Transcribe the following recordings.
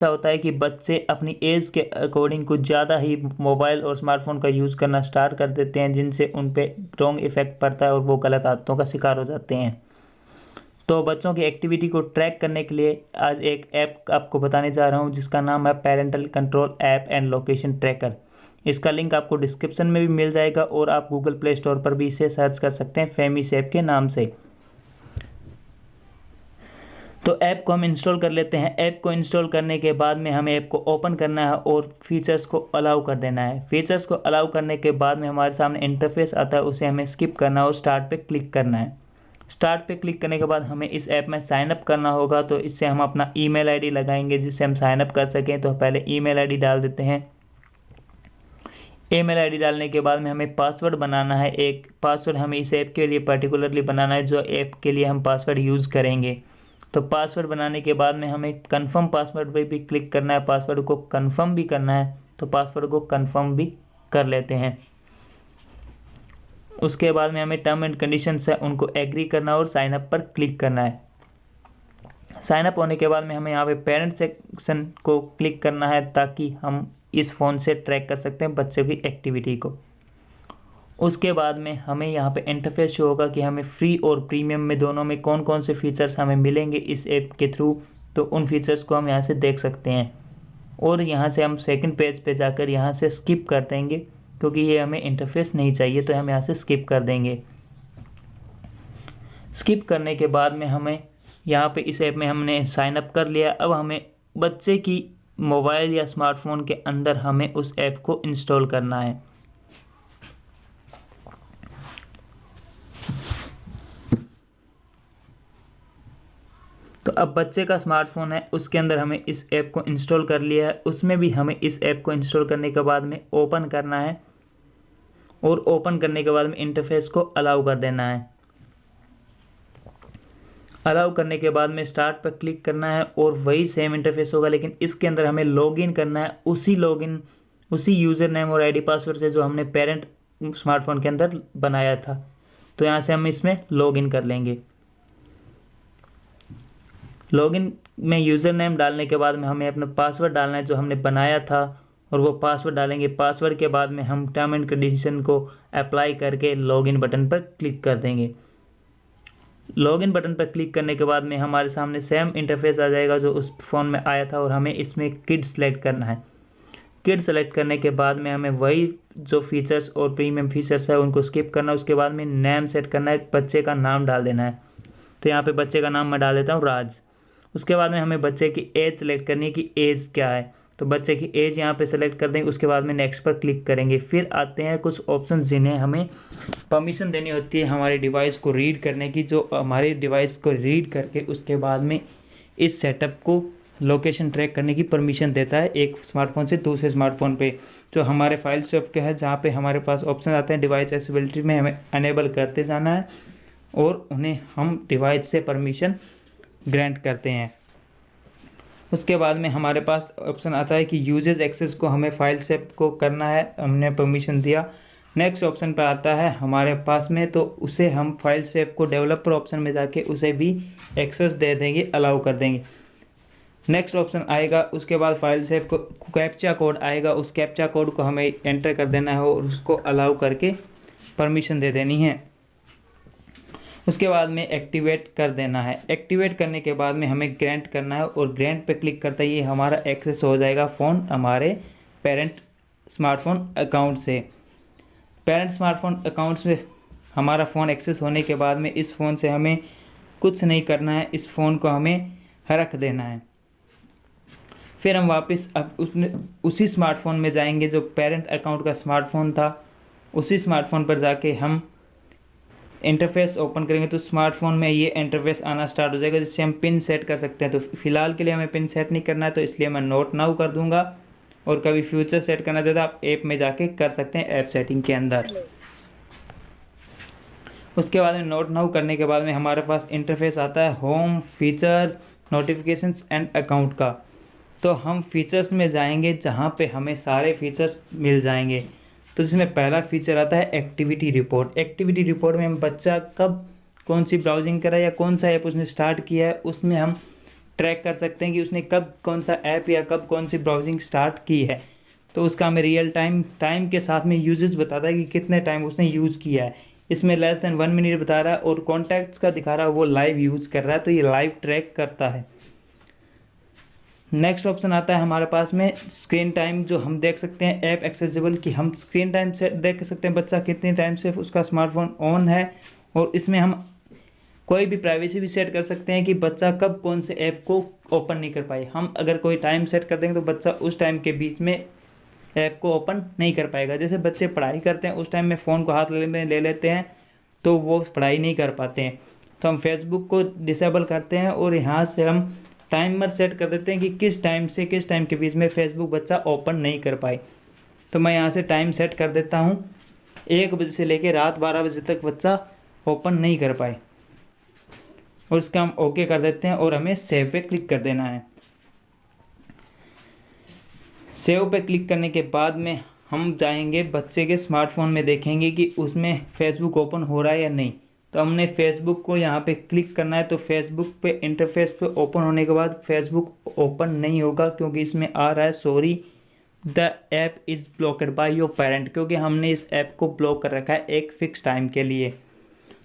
ऐसा होता है कि बच्चे अपनी एज के अकॉर्डिंग कुछ ज़्यादा ही मोबाइल और स्मार्टफोन का यूज़ करना स्टार्ट कर देते हैं, जिनसे उन पे रॉन्ग इफ़ेक्ट पड़ता है और वो गलत आदतों का शिकार हो जाते हैं। तो बच्चों की एक्टिविटी को ट्रैक करने के लिए आज एक ऐप आपको बताने जा रहा हूँ, जिसका नाम है parental control app and location tracker. इसका लिंक आपको डिस्क्रिप्शन में भी मिल जाएगा और आप गूगल प्ले स्टोर पर भी इसे सर्च कर सकते हैं फेमिस ऐप के नाम से। तो ऐप को हम इंस्टॉल कर लेते हैं। ऐप को इंस्टॉल करने के बाद में हमें ऐप को ओपन करना है और फीचर्स को अलाउ कर देना है। फीचर्स को अलाउ करने के बाद में हमारे सामने इंटरफेस आता है, उसे हमें स्किप करना है और स्टार्ट पे क्लिक करना है। स्टार्ट पे क्लिक करने के बाद हमें इस ऐप में साइन अप करना होगा, तो इससे हम अपना ईमेल आईडी लगाएंगे जिससे हम साइन अप कर सकें। तो पहले ईमेल आईडी डाल देते हैं। ईमेल आईडी डालने के बाद में हमें पासवर्ड बनाना है। एक पासवर्ड हमें इस ऐप के लिए पर्टिकुलरली बनाना है, जो ऐप के लिए हम पासवर्ड यूज़ करेंगे। तो पासवर्ड बनाने के बाद में हमें कंफर्म पासवर्ड पे भी क्लिक करना है, पासवर्ड को कंफर्म भी करना है। तो पासवर्ड को कंफर्म भी कर लेते हैं। उसके बाद में हमें टर्म एंड कंडीशंस है उनको एग्री करना और साइन अप पर क्लिक करना है। साइन अप होने के बाद में हमें यहाँ पे पेरेंट सेक्शन को क्लिक करना है, ताकि हम इस फ़ोन से ट्रैक कर सकते हैं बच्चों की एक्टिविटी को। उसके बाद में हमें यहाँ पे इंटरफेस शो होगा कि हमें फ्री और प्रीमियम में दोनों में कौन कौन से फीचर्स हमें मिलेंगे इस ऐप के थ्रू। तो उन फीचर्स को हम यहाँ से देख सकते हैं और यहाँ से हम सेकंड पेज पे जाकर यहाँ से स्किप कर देंगे, क्योंकि ये हमें इंटरफेस नहीं चाहिए, तो हम यहाँ से स्किप कर देंगे। स्किप करने के बाद में हमें यहाँ पे इस ऐप में हमने साइन अप कर लिया। अब हमें बच्चे की मोबाइल या स्मार्टफोन के अंदर हमें उस ऐप को इंस्टॉल करना है। तो अब बच्चे का स्मार्टफोन है, उसके अंदर हमें इस ऐप को इंस्टॉल कर लिया है। उसमें भी हमें इस ऐप को इंस्टॉल करने के बाद में ओपन करना है और ओपन करने के बाद में इंटरफेस को अलाउ कर देना है। अलाउ करने के बाद में स्टार्ट पर क्लिक करना है और वही सेम इंटरफेस होगा, लेकिन इसके अंदर हमें लॉगिन करना है उसी यूज़र नेम और आईडी पासवर्ड से जो हमने पेरेंट स्मार्टफोन के अंदर बनाया था। तो यहाँ से हम इसमें लॉगिन कर लेंगे। लॉगिन में यूज़र नेम डालने के बाद में हमें अपना पासवर्ड डालना है जो हमने बनाया था, और वो पासवर्ड डालेंगे। पासवर्ड के बाद में हम टर्म एंड कंडीशन को अप्लाई करके लॉगिन बटन पर क्लिक कर देंगे। लॉगिन बटन पर क्लिक करने के बाद में हमारे सामने सेम इंटरफेस आ जाएगा जो उस फ़ोन में आया था, और हमें इसमें किड सेलेक्ट करना है। किड सेलेक्ट करने के बाद में हमें वही जो फीचर्स और प्रीमियम फीचर्स है उनको स्किप करना है। उसके बाद में नेम सेट करना है, बच्चे का नाम डाल देना है। तो यहाँ पे बच्चे का नाम मैं डाल देता हूँ राज। उसके बाद में हमें बच्चे की एज सेलेक्ट करनी है कि एज क्या है, तो बच्चे की एज यहाँ पे सेलेक्ट कर देंगे। उसके बाद में नेक्स्ट पर क्लिक करेंगे। फिर आते हैं कुछ ऑप्शन जिन्हें हमें परमिशन देनी होती है हमारे डिवाइस को रीड करने की, जो हमारे डिवाइस को रीड करके उसके बाद में इस सेटअप को लोकेशन ट्रैक करने की परमिशन देता है एक स्मार्टफोन से दूसरे स्मार्टफोन पे। जो हमारे फाइल शॉप के है, जहाँ पे हमारे पास ऑप्शन आते हैं डिवाइस एक्सेसिबिलिटी में, हमें अनेबल करते जाना है और उन्हें हम डिवाइस से परमिशन ग्रांट करते हैं। उसके बाद में हमारे पास ऑप्शन आता है कि यूजेज एक्सेस को हमें फाइल सेव को करना है, हमने परमिशन दिया। नेक्स्ट ऑप्शन पर आता है हमारे पास में, तो उसे हम फाइल सेव को डेवलपर ऑप्शन में जाके उसे भी एक्सेस दे देंगे, अलाउ कर देंगे। नेक्स्ट ऑप्शन आएगा, उसके बाद फाइल सेव को कैप्चा कोड आएगा, उस कैप्चा कोड को हमें एंटर कर देना है और उसको अलाउ करके परमिशन दे देनी है। उसके बाद में एक्टिवेट कर देना है। एक्टिवेट करने के बाद में हमें ग्रांट करना है और ग्रांट पे क्लिक करते ही हमारा एक्सेस हो जाएगा फ़ोन हमारे पेरेंट स्मार्टफोन अकाउंट से। पेरेंट स्मार्टफोन अकाउंट से हमारा फ़ोन एक्सेस होने के बाद में इस फ़ोन से हमें कुछ नहीं करना है, इस फ़ोन को हमें रख देना है। फिर हम वापस अब उसी स्मार्टफोन में जाएंगे जो पेरेंट अकाउंट का स्मार्टफोन था। उसी स्मार्टफोन पर जाके हम इंटरफेस ओपन करेंगे तो स्मार्टफोन में ये इंटरफेस आना स्टार्ट हो जाएगा, जिससे हम पिन सेट कर सकते हैं। तो फिलहाल के लिए हमें पिन सेट नहीं करना है, तो इसलिए मैं नोट नाउ कर दूंगा। और कभी फ्यूचर सेट करना चाहते आप ऐप में जाके कर सकते हैं, ऐप सेटिंग के अंदर। उसके बाद में नोट नाउ करने के बाद में हमारे पास इंटरफेस आता है home, features, notifications and account का। तो हम फीचर्स में जाएंगे जहाँ पे हमें सारे फीचर्स मिल जाएंगे। तो जिसमें पहला फीचर आता है एक्टिविटी रिपोर्ट। एक्टिविटी रिपोर्ट में हम बच्चा कब कौन सी ब्राउजिंग करा या कौन सा ऐप उसने स्टार्ट किया है, उसमें हम ट्रैक कर सकते हैं कि उसने कब कौन सा ऐप या कब कौन सी ब्राउजिंग स्टार्ट की है। तो उसका हमें रियल टाइम के साथ में यूजेस बताता है कि कितने टाइम उसने यूज़ किया है। इसमें लेस देन 1 मिनट बता रहा है और कॉन्टैक्ट्स का दिखा रहा है वो लाइव यूज़ कर रहा है, तो ये लाइव ट्रैक करता है। नेक्स्ट ऑप्शन आता है हमारे पास में स्क्रीन टाइम, जो हम देख सकते हैं ऐप एक्सेसिबल कि हम स्क्रीन टाइम से देख सकते हैं बच्चा कितने टाइम से उसका स्मार्टफोन ऑन है। और इसमें हम कोई भी प्राइवेसी भी सेट कर सकते हैं कि बच्चा कब कौन से ऐप को ओपन नहीं कर पाए। हम अगर कोई टाइम सेट कर देंगे तो बच्चा उस टाइम के बीच में ऐप को ओपन नहीं कर पाएगा। जैसे बच्चे पढ़ाई करते हैं उस टाइम में फ़ोन को हाथ में ले लेते हैं तो वो पढ़ाई नहीं कर पाते हैं, तो हम फेसबुक को डिसेबल करते हैं और यहाँ से हम टाइमर सेट कर देते हैं कि किस टाइम से किस टाइम के बीच में फेसबुक बच्चा ओपन नहीं कर पाए। तो मैं यहाँ से टाइम सेट कर देता हूँ 1 बजे से लेकर रात 12 बजे तक बच्चा ओपन नहीं कर पाए, और इसका हम ओके कर देते हैं और हमें सेव पे क्लिक कर देना है। सेव पे क्लिक करने के बाद में हम जाएंगे बच्चे के स्मार्टफोन में, देखेंगे कि उसमें फेसबुक ओपन हो रहा है या नहीं। तो हमने फेसबुक को यहाँ पे क्लिक करना है, तो फेसबुक पे इंटरफेस पे ओपन होने के बाद फेसबुक ओपन नहीं होगा क्योंकि इसमें आ रहा है sorry the app is blocked by your parent, क्योंकि हमने इस ऐप को ब्लॉक कर रखा है एक फ़िक्स टाइम के लिए।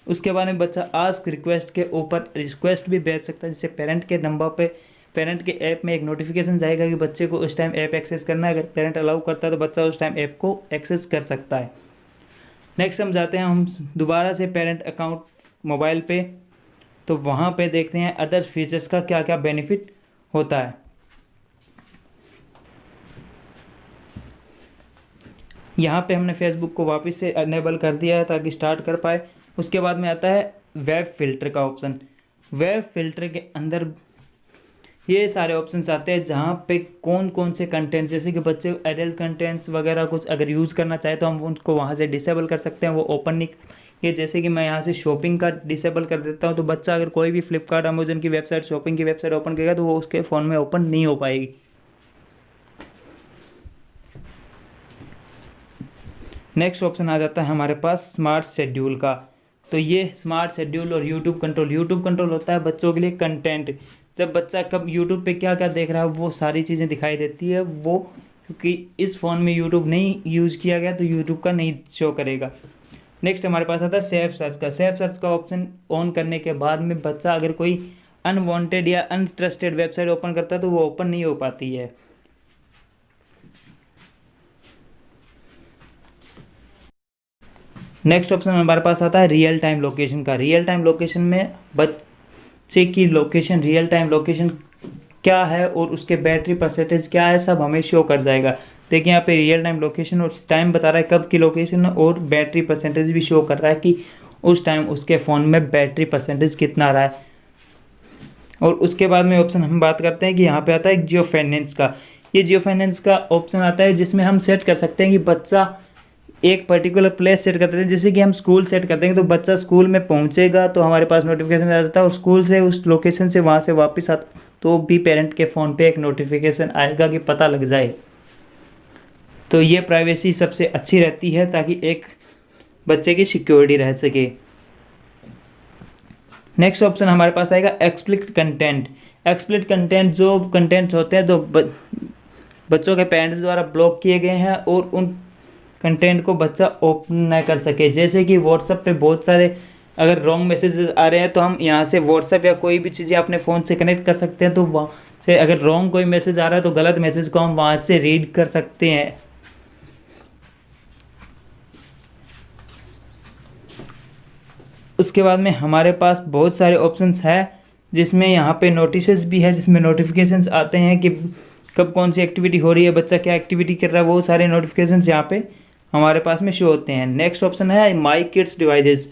उसके बाद में बच्चा आस्क रिक्वेस्ट के ऊपर रिक्वेस्ट भी भेज सकता है, जिससे पेरेंट के नंबर पे पेरेंट के ऐप में एक नोटिफिकेशन जाएगा कि बच्चे को उस टाइम ऐप एक्सेस करना है। अगर पेरेंट अलाउ करता है तो बच्चा उस टाइम ऐप को एक्सेस कर सकता है। नेक्स्ट हम जाते हैं हम दोबारा से पेरेंट अकाउंट मोबाइल पे, तो वहाँ पे देखते हैं अदर फीचर्स का क्या क्या बेनिफिट होता है। यहाँ पे हमने फेसबुक को वापस से अनेबल कर दिया है ताकि स्टार्ट कर पाए। उसके बाद में आता है वेब फिल्टर का ऑप्शन। वेब फिल्टर के अंदर ये सारे ऑप्शंस आते हैं जहाँ पे कौन कौन से कंटेंट, जैसे कि बच्चे एडल्ट कंटेंट्स वगैरह कुछ अगर यूज़ करना चाहे तो हम उनको वहाँ से डिसेबल कर सकते हैं, वो ओपन नहीं। ये जैसे कि मैं यहाँ से शॉपिंग का डिसेबल कर देता हूँ, तो बच्चा अगर कोई भी फ्लिपकार्ट अमेजन की वेबसाइट शॉपिंग की वेबसाइट ओपन करेगा तो वो उसके फ़ोन में ओपन नहीं हो पाएगी। नेक्स्ट ऑप्शन आ जाता है हमारे पास स्मार्ट शेड्यूल का। तो ये स्मार्ट शेड्यूल और यूट्यूब कंट्रोल होता है बच्चों के लिए कंटेंट। जब बच्चा कब यूट्यूब पे क्या क्या देख रहा है वो सारी चीज़ें दिखाई देती है, वो क्योंकि इस फ़ोन में यूट्यूब नहीं यूज़ किया गया तो यूट्यूब का नहीं शो करेगा। नेक्स्ट हमारे पास आता है सेफ सर्च का ऑप्शन ऑन करने के बाद में बच्चा अगर कोई अनवांटेड या अनट्रस्टेड वेबसाइट ओपन करता है तो वो ओपन नहीं हो पाती है। नेक्स्ट ऑप्शन हमारे पास आता है रियल टाइम लोकेशन का। रियल टाइम लोकेशन में बच्चे की लोकेशन, रियल टाइम लोकेशन क्या है और उसके बैटरी परसेंटेज क्या है सब हमें शो कर जाएगा। देखिए यहाँ पे रियल टाइम लोकेशन और टाइम बता रहा है कब की लोकेशन और बैटरी परसेंटेज भी शो कर रहा है कि उस टाइम उसके फ़ोन में बैटरी परसेंटेज कितना आ रहा है। और उसके बाद में ऑप्शन हम बात करते हैं कि यहाँ पे आता है जियो फाइनेंस का। ये जियो फाइनेंस का ऑप्शन आता है जिसमें हम सेट कर सकते हैं कि बच्चा एक पर्टिकुलर प्लेस सेट करते हैं, जैसे कि हम स्कूल सेट करते हैं तो बच्चा स्कूल में पहुंचेगा तो हमारे पास नोटिफिकेशन आ जाता है, और स्कूल से उस लोकेशन से वहां से वापस आता तो भी पेरेंट के फ़ोन पे एक नोटिफिकेशन आएगा कि पता लग जाए। तो ये प्राइवेसी सबसे अच्छी रहती है ताकि एक बच्चे की सिक्योरिटी रह सके। नेक्स्ट ऑप्शन हमारे पास आएगा एक्सप्लिसिट कंटेंट। एक्सप्लिसिट कंटेंट जो कंटेंट्स होते हैं जो बच्चों के पेरेंट्स द्वारा ब्लॉक किए गए हैं और उन कंटेंट को बच्चा ओपन न कर सके, जैसे कि व्हाट्सएप पे बहुत सारे अगर रॉन्ग मैसेजेस आ रहे हैं तो हम यहाँ से व्हाट्सएप या कोई भी चीज़ें अपने फ़ोन से कनेक्ट कर सकते हैं, तो वहाँ से अगर रॉन्ग कोई मैसेज आ रहा है तो गलत मैसेज को हम वहाँ से रीड कर सकते हैं। उसके बाद में हमारे पास बहुत सारे ऑप्शंस हैं जिसमें यहाँ पे नोटिसेस भी है, जिसमें नोटिफिकेशंस आते हैं कि कब कौन सी एक्टिविटी हो रही है, बच्चा क्या एक्टिविटी कर रहा है, वो सारे नोटिफिकेशंस यहाँ पे हमारे पास में शो होते हैं। नेक्स्ट ऑप्शन है माई किड्स डिवाइसेस।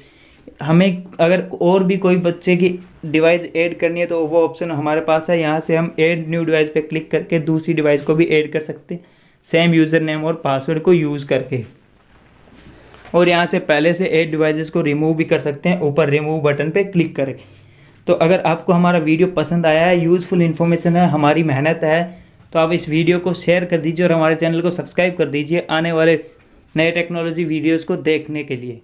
हमें अगर और भी कोई बच्चे की डिवाइस ऐड करनी है तो वो ऑप्शन हमारे पास है। यहाँ से हम ऐड न्यू डिवाइस पे क्लिक करके दूसरी डिवाइस को भी ऐड कर सकते हैं सेम यूज़र नेम और पासवर्ड को यूज़ करके, और यहाँ से पहले से ऐड डिवाइसेस को रिमूव भी कर सकते हैं ऊपर रिमूव बटन पे क्लिक करके। तो अगर आपको हमारा वीडियो पसंद आया है, यूज़फुल इन्फॉर्मेशन है, हमारी मेहनत है, तो आप इस वीडियो को शेयर कर दीजिए और हमारे चैनल को सब्सक्राइब कर दीजिए आने वाले नए टेक्नोलॉजी वीडियोज़ को देखने के लिए।